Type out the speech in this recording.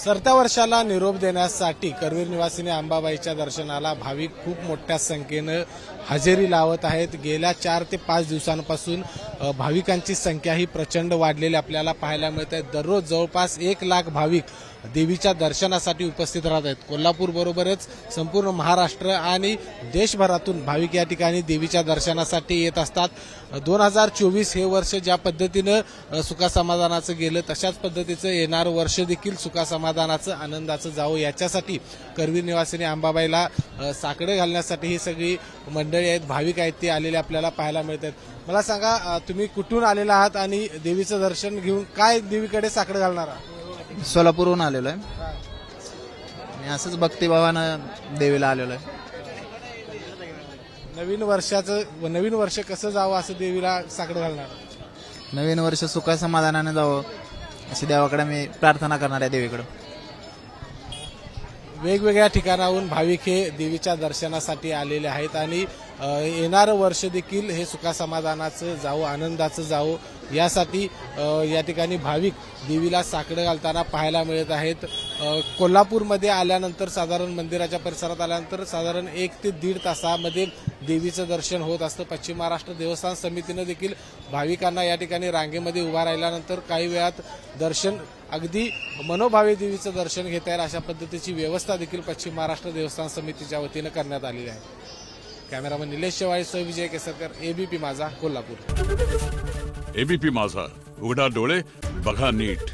सरत्या वर्षाला निरोप देण्यासाठी करवीर निवासिनी अंबाबाईच्या दर्शनाला भाविक खूप मोठ्या संख्येनं हजेरी लावत आहेत। गेल्या 4 ते 5 दिवसांपासून भाविकांची संख्या ही प्रचंड वाढलेली आपल्याला पाहायला मिळते। दररोज जवळपास 1 लाख भाविक देवीच्या दर्शनासाठी उपस्थित राहत आहेत। कोल्हापूर बरोबरच संपूर्ण महाराष्ट्र आणि देशभरातून भाविक या ठिकाणी देवीच्या दर्शनासाठी येत असतात। 2024 हे वर्ष ज्या पद्धतीनं सुखासमाधानाचं गेलं तशाच पद्धतीचं येणारं वर्ष देखील सुखासमाधानाचं आनंदाचं जावं याच्यासाठी करवीर निवासिनी अंबाबाईला साकडे घालण्यासाठी ही सगळी मंडळी आहेत, भाविक आहेत, ते आलेले आपल्याला पाहायला मिळतात। मला सांगा, तुम्ही कुठून आलेला आहात आणि देवीचं दर्शन घेऊन काय देवीकडे साकडे घालणार आहात? सोलापूरहून आलेलो आहे आणि असंच भक्तिभावानं देवीला आलेलो आहे। नवीन वर्ष कसं जावं असं देवीला साकडे घालणार? नवीन वर्ष सुखासमाधानाने जावं अशी देवाकडे मी प्रार्थना करणार आहे देवीकडे। वेगवेगळ्या ठिकाणाहून भाविक हे देवीच्या दर्शनासाठी आलेले आहेत आणि येणारं वर्ष देखील हे सुखासमाधानाचं जावं, आनंदाचं जावं यासाठी या ठिकाणी भाविक देवीला साकडं घालताना पाहायला मिळत आहेत। कोल्हापूरमध्ये आल्यानंतर साधारण मंदिराच्या परिसरात आल्यानंतर साधारण 1 ते 1.5 तासामध्ये देवीचं दर्शन होत असतं। पश्चिम महाराष्ट्र देवस्थान समितीनं देखील भाविकांना या ठिकाणी रांगेमध्ये उभा राहिल्यानंतर काही वेळात दर्शन अगदी मनोभावे देवीचं दर्शन घेता येईल अशा पद्धतीची व्यवस्था देखील पश्चिम महाराष्ट्र देवस्थान समितीच्या वतीनं करण्यात आलेली आहे। कॅमेरामन निलेश शेवाळे सह विजय केसरकर, एबीपी माझा, कोल्हापूर। एबीपी माझा, उघडा डोळे बघा नीट।